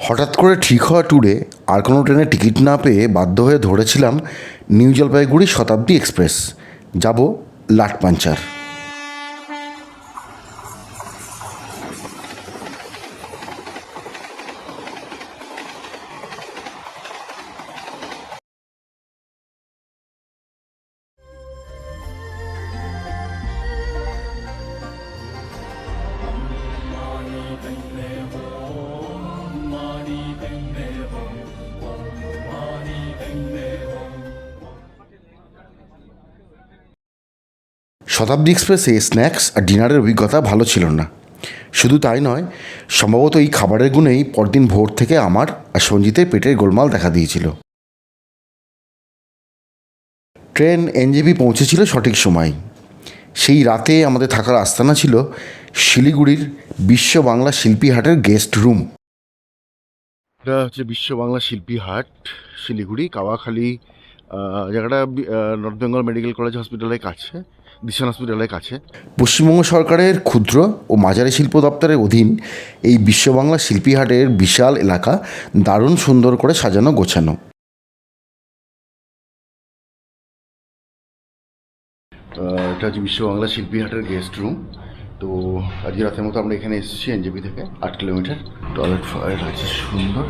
হঠাৎ করে ঠিক হওয়া ট্যুরে আর কোনো ট্রেনে টিকিট না পেয়ে বাধ্য হয়ে ধরেছিলাম নিউ জলপাইগুড়ি শতাব্দী এক্সপ্রেস। যাব লাটপাঞ্চার। শতাব্দী এক্সপ্রেসে স্ন্যাক্স আর ডিনারের অভিজ্ঞতা ভালো ছিল না। শুধু তাই নয়, সম্ভবত এই খাবারের গুণেই পরদিন ভোর থেকে আমার আর সঞ্জিতের পেটের গোলমাল দেখা দিয়েছিল। ট্রেন এনজেপি পৌঁছেছিল সঠিক সময়। সেই রাতে আমাদের থাকার আস্তানা ছিল শিলিগুড়ির বিশ্ব বাংলা শিল্পী হাটের গেস্ট রুম। এটা হচ্ছে বিশ্ব বাংলা শিল্পী হাট, শিলিগুড়ি কাওয়াখালী। জায়গাটা নর্থ বেঙ্গল মেডিকেল কলেজ হসপিটালের কাছে, দিশান হসপিটালের কাছে। পশ্চিমবঙ্গ সরকারের ক্ষুদ্র ও মাঝারি শিল্প দপ্তরের অধীন এই বিশ্ব বাংলা শিল্পী হাটের বিশাল এলাকা দারুণ সুন্দর করে সাজানো গোছানো। এটা হচ্ছে বিশ্ব বাংলা শিল্পী হাটের গেস্ট রুম। তো আজকে রাতের মতো আমরা এখানে এসেছি এনজেপি থেকে 8 কিলোমিটার। টয়লেট ফয়েট আছে সুন্দর।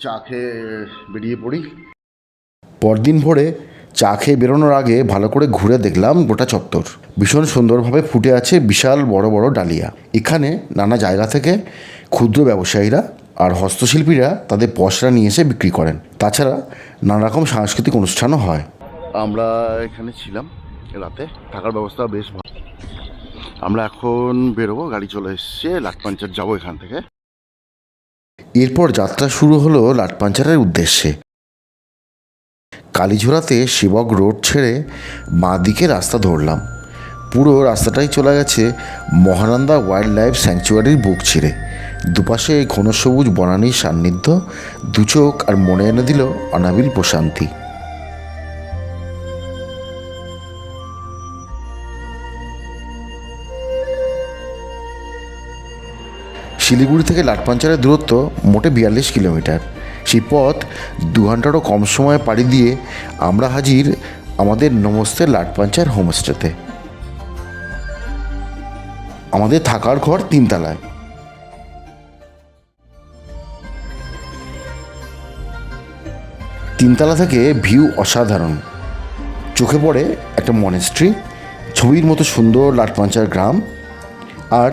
চা খেয়ে বেরিয়ে পড়ি। পরদিন ভোরে চা খেয়ে বেরোনোর আগে ভালো করে ঘুরে দেখলাম গোটা চত্বর। ভীষণ সুন্দরভাবে ফুটে আছে বিশাল বড় বড় ডালিয়া। এখানে নানা জায়গা থেকে ক্ষুদ্র ব্যবসায়ীরা আর হস্তশিল্পীরা তাদের পসরা নিয়ে এসে বিক্রি করেন। তাছাড়া নানা রকম সাংস্কৃতিক অনুষ্ঠানও হয়। আমরা এখানে ছিলাম রাতে, থাকার ব্যবস্থা বেশ ভালো। আমরা এখন বেরোবো, গাড়ি চলে এসছে, লাটপাঞ্চার যাবো এখান থেকে। এরপর যাত্রা শুরু হলো লাটপাঞ্চারের উদ্দেশ্যে। কালীঝোড়াতে সেবক রোড ছেড়ে বাঁ দিকে রাস্তা ধরলাম। পুরো রাস্তাটাই চলে গেছে মহানন্দা ওয়াইল্ড লাইফ স্যাংচুয়ারির বুক ছিঁড়ে। দুপাশে ঘন সবুজ বনানীর সান্নিধ্য দুচোখ আর মনে এনে দিল অনাবিল প্রশান্তি। শিলিগুড়ি থেকে লাটপাঞ্চারের দূরত্ব মোটে 42 কিলোমিটার। সেই পথ 2 ঘন্টারও কম সময়ে পাড়ি দিয়ে আমরা হাজির আমাদের নমস্তে লাটপাঞ্চার হোমস্টেতে। আমাদের থাকার ঘর 3 তলায়। তিনতলা থেকে ভিউ অসাধারণ। চোখে পড়ে একটা মনেস্ট্রি, ছবির মতো সুন্দর লাটপাঞ্চার গ্রাম, আর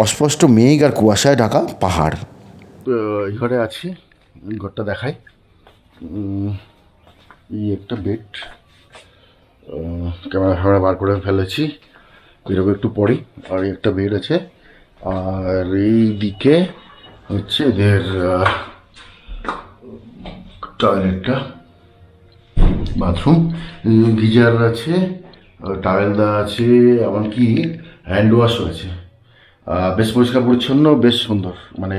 অস্পষ্ট মেঘ আর কুয়াশায় ঢাকা পাহাড়। এই ঘরে আছি, ঘরটা দেখাই। এই একটা বেড, ক্যামেরা বার করে ফেলেছি, বেরোবো একটু পরেই। আর একটা বেড আছে, আর এই দিকে হচ্ছে এদের টয়লেটটা, বাথরুম, গিজার আছে, টাওয়েল দেওয়া আছে, এমনকি হ্যান্ড ওয়াশও আছে। বেশ পরিষ্কার পরিচ্ছন্ন, বেশ সুন্দর। মানে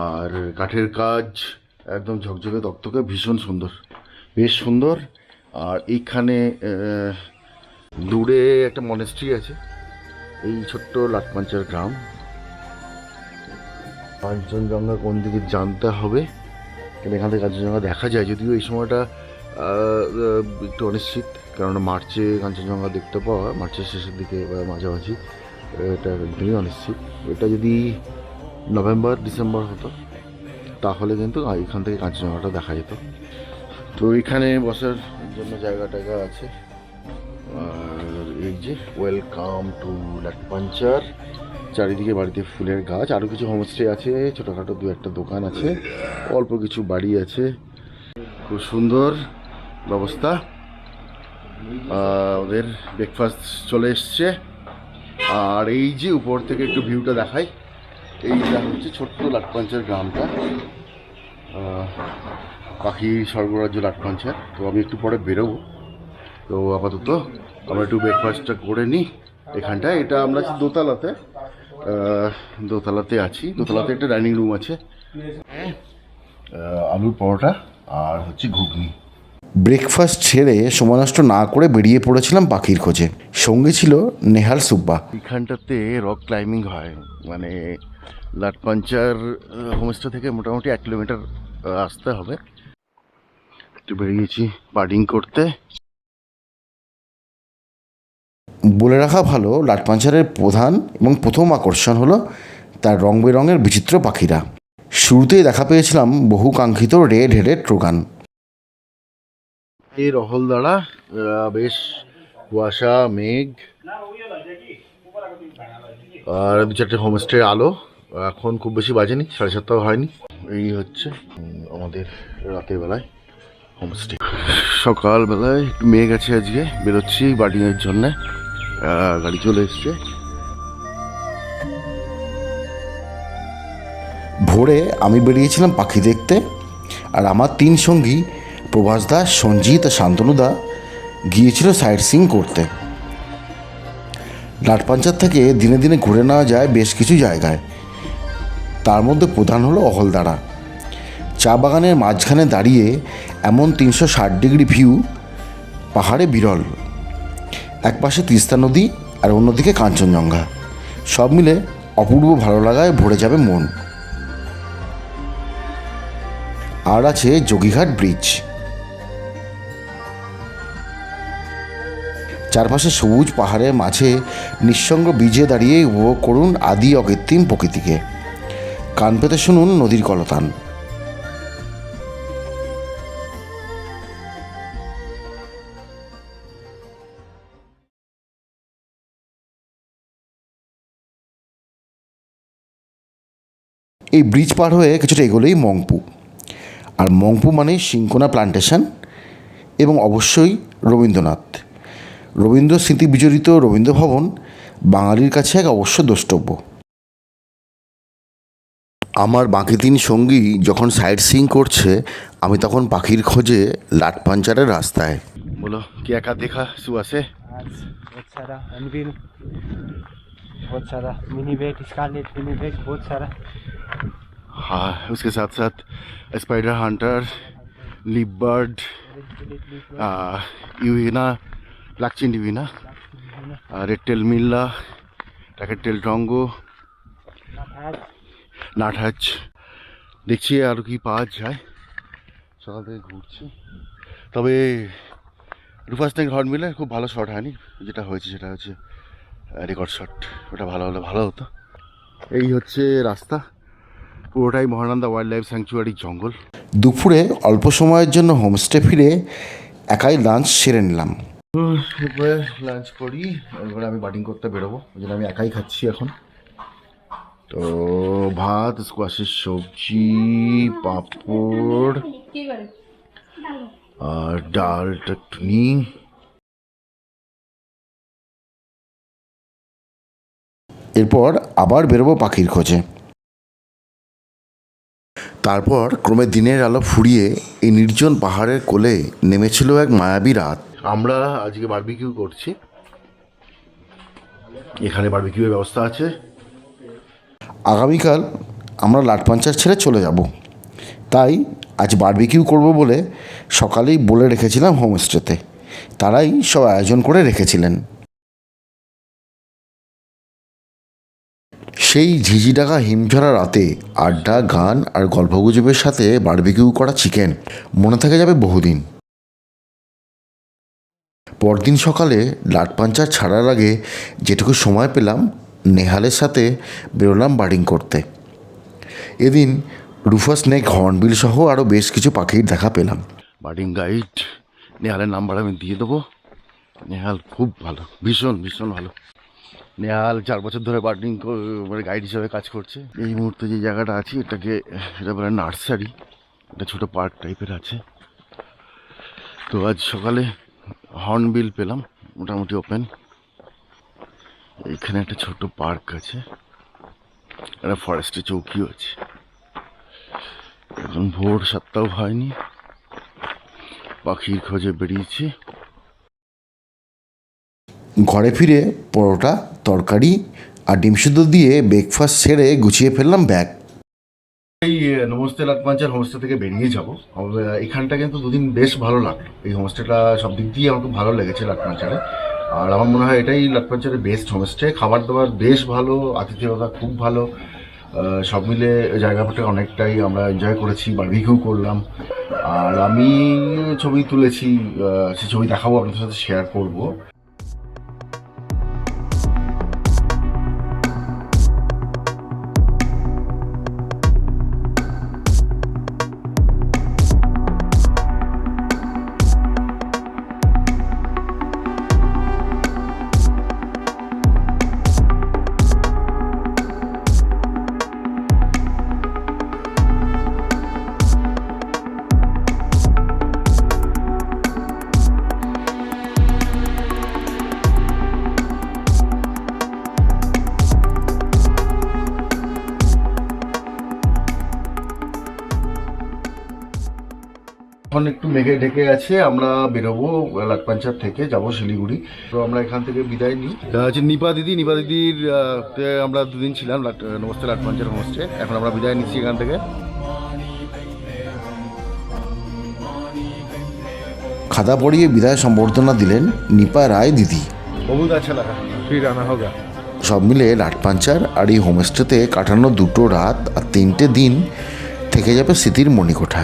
আর কাঠের কাজ একদম ঝকঝকে তকতকে, ভীষণ সুন্দর, বেশ সুন্দর। আর এইখানে দূরে একটা মনেস্ট্রি আছে। এই ছোট্ট লাটপাঞ্চার গ্রাম। কাঞ্চনজঙ্ঘা কোন দিকে জানতে হবে, কিন্তু এখান থেকে কাঞ্চনজঙ্ঘা দেখা যায়, যদিও এই সময়টা একটু অনিশ্চিত, কারণ মার্চে কাঞ্চনজঙ্ঘা দেখতে পাওয়া, মার্চের শেষের দিকে বা মাঝামাঝি, এটা একদমই অনিশ্চিত। এটা যদি নভেম্বর ডিসেম্বর হতো তাহলে কিন্তু এখান থেকে কাঞ্চনজঙ্ঘাটা দেখা যেত। তো এখানে বসার জন্য জায়গা টায়গা আছে। আর এই যে ওয়েলকাম টু লাটপাঞ্চার, চারিদিকে বাড়িতে ফুলের গাছ, আরও কিছু হোমস্টে আছে, ছোটোখাটো 2-1টা দোকান আছে, অল্প কিছু বাড়ি আছে। খুব সুন্দর ব্যবস্থা। ওদের ব্রেকফাস্ট চলে এসছে। আর এই যে উপর থেকে একটু ভিউটা দেখাই, এইটা হচ্ছে ছোট্ট লাটপাঞ্চার গ্রামটা, পাখি স্বর্গরাজ্য লাটপাঞ্চার। তো আমি একটু পরে বেরোবো, তো আপাতত আমরা একটু ব্রেকফাস্টটা করে নিই এখানটায়। এটা আমরা আছি দোতলাতে, দোতলাতে আছি। দোতলাতে একটা ডাইনিং রুম আছে। আলুর পরোটা আর হচ্ছে ঘুগনি। ব্রেকফাস্ট ছেড়ে সময় নষ্ট না করে বেরিয়ে পড়েছিলাম পাখির খোঁজে। সঙ্গে ছিল নেহাল সুব্বা। এখানটাতে রক ক্লাইম্বিং হয়, মানে লাটপাঞ্চার হোমস্টে থেকে মোটামুটি 1 কিলোমিটার আসতে হবে। একটু বেরিয়েছি বার্ডিং করতে। বলে রাখা ভালো, লাটপাঞ্চারের প্রধান এবং প্রথম আকর্ষণ হলো তার রং বেরঙের বিচিত্র পাখিরা। শুরুতেই দেখা পেয়েছিলাম বহু কাঙ্ক্ষিত রেড হেডেড ট্রুগান। এই রহলদারা বেশ কুয়াশা, মেঘ আর 2-4টে হোমস্টে আলো। এখন খুব বেশি বাজেনি, 7:30টাও হয়নি। এই হচ্ছে আমাদের রাতের বেলায় হোমস্টে। সকালবেলায় একটু মেঘ আছে, আজকে বেরোচ্ছি বার্ডিংয়ের জন্যে। গাড়ি চলে এসছে। ভোরে আমি বেরিয়েছিলাম পাখি দেখতে, আর আমার 3 সঙ্গী প্রভাস দা, সঞ্জিত আর শান্তনুদা গিয়েছিল সাইট সিইং করতে। লাটপাঞ্চার থেকে দিনে দিনে ঘুরে নেওয়া যায় বেশ কিছু জায়গায়, তার মধ্যে প্রধান হলো অহলদারা। চা বাগানের মাঝখানে দাঁড়িয়ে এমন 360 ডিগ্রি ভিউ পাহাড়ে বিরল। একপাশে তিস্তা নদী আর অন্যদিকে কাঞ্চনজঙ্ঘা, সব মিলে অপূর্ব ভালো লাগায় ভরে যাবে মন। আর আছে যোগীঘাট ব্রিজ। চারপাশে সবুজ পাহাড়ের মাঝে নিঃসঙ্গ ব্রিজে দাঁড়িয়ে উপভোগ করুন আদি অকৃত্রিম প্রকৃতিকে। কান পেতে শুনুন নদীর কলতান। এই ব্রিজ পার হয়ে কিছুটা এগোলেই মংপু, আর মংপু মানেই সিংকোনা প্লান্টেশন এবং অবশ্যই রবীন্দ্রনাথ। রবীন্দ্র স্মৃতি বিজড়িত রবীন্দ্র ভবন বাঙালির কাছে এক অবশ্য দ্রষ্টব্য। আমার বাকি 3 সঙ্গী যখন সাইট সিইং করছে, আমি তখন পাখির খোঁজে লাটপাঞ্চারের রাস্তায়। বলো क्या क्या देखा सुबह से? आज बहुत सारा अनबिल, बहुत सारा minivet, scarlet minivet, बहुत सारा। हाँ, उसके साथ साथ spiderhunter, leafbird, yuhina, black chin yuhina, red tail মিল্লা, টাকের টেল টঙ্গো, নাটহাজ। দেখছি আর কি পাওয়া যায়। সকাল থেকে ঘুরছি। তবে রুফাস নেক হর্নবিলের খুব ভালো শট হয়নি। যেটা হয়েছে সেটা হচ্ছে রেকর্ড শট। ওটা ভালো হলে ভালো হতো। এই হচ্ছে রাস্তা, পুরোটাই মহানন্দা ওয়াইল্ড লাইফ স্যাংচুয়ারি জঙ্গল। দুপুরে অল্প সময়ের জন্য হোমস্টে ফিরে একাই লাঞ্চ সেরে নিলাম। এরপরে লাঞ্চ করি, এরপরে আমি বার্ডিং করতে বেরোবো, ওই জন্য আমি একাই খাচ্ছি এখন। তো ভাত, স্কোয়াশের সবজি, পাঁপড় আর ডাল, চাটনি। এরপর আবার বেরোবো পাখির খোঁজে। তারপর ক্রমে দিনের আলো ফুরিয়ে এই নির্জন পাহাড়ের কোলে নেমেছিল এক মায়াবী রাত। আমরা আজকে বারবিকিউ করছি। এখানে বারবিকিউয়ের ব্যবস্থা আছে। আগামীকাল আমরা লাটপাঞ্চার ছেড়ে চলে যাব, তাই আজ বারবিকিউ করব বলে সকালেই বলে রেখেছিলাম হোমস্টেতে। তারাই সব আয়োজন করে রেখেছিলেন। সেই ঝিঝিডাকা হিমঝরা রাতে আড্ডা, গান আর গল্পগুজবের সাথে বারবিকিউ করা চিকেন মনে থেকে যাবে বহুদিন। পরদিন সকালে লাটপাঞ্চার ছাড়ার আগে যেটুকু সময় পেলাম, নেহালের সাথে বেরোলাম বার্ডিং করতে। এদিন রুফাস নেক হর্নবিল সহ আরও বেশ কিছু পাখির দেখা পেলাম। বার্ডিং গাইড নেহালের নাম্বার আমি দিয়ে দেবো। নেহাল খুব ভালো, ভীষণ ভীষণ ভালো। নেহাল 4 বছর ধরে বার্ডিং মানে গাইড হিসাবে কাজ করছে। এই মুহূর্তে যে জায়গাটা আছে এটা বলে নার্সারি, একটা ছোটো পার্ক টাইপের আছে। তো আজ সকালে হর্নবিল পেলাম, মোটামুটি ওপেন। এইখানে একটা ছোট পার্ক আছে, একটা ফরেস্টে চৌকিও আছে। এখন ভোর 7টাও হয়নি, পাখির খোঁজে বেরিয়েছি। ঘরে ফিরে পরোটা, তরকারি আর ডিম সিদ্ধ দিয়ে ব্রেকফাস্ট সেরে গুছিয়ে ফেললাম ব্যাগ। এই নমস্তে লাটমাঞ্চার হোমস্টে থেকে বেরিয়ে যাব। এখানটা কিন্তু দুদিন বেশ ভালো লাগলো। এই হোমস্টেটা সব দিক দিয়ে আমার খুব ভালো লেগেছে লাটমাঞ্চারে। আর আমার মনে হয় এটাই লাটমাঞ্চারের বেস্ট হোমস্টে। খাবার দাবার বেশ ভালো, আতিথেয়তা খুব ভালো। সব মিলে জায়গাটা অনেকটাই আমরা এনজয় করেছি, বারবিকিউ করলাম। আর আমি ছবি তুলেছি, সেই ছবি দেখাবো, আপনাদের সাথে শেয়ার করবো। এখন একটু মেঘে ঢেকে আছে, আমরা বেরোবো লাটপাঞ্চার থেকে, যাব শিলিগুড়ি। তো আমরা এখান থেকে বিদায় নিই। হচ্ছে নিপা দিদির আমরা দুদিন ছিলাম নমস্তে লাটপাঞ্চার হোমস্টে। এখন আমরা বিদায় নিচ্ছি এখান থেকে। খাদা পরিয়ে বিদায় সম্বর্ধনা দিলেন নিপা রায় দিদি। বহুত আচ্ছা লাগা, ফির আনা হোগা। সব মিলে লাটপাঞ্চার আর এই হোমস্টেতে কাটানো 2 রাত আর 3টে দিন থেকে যাবে স্মৃতির মণিকোঠায়।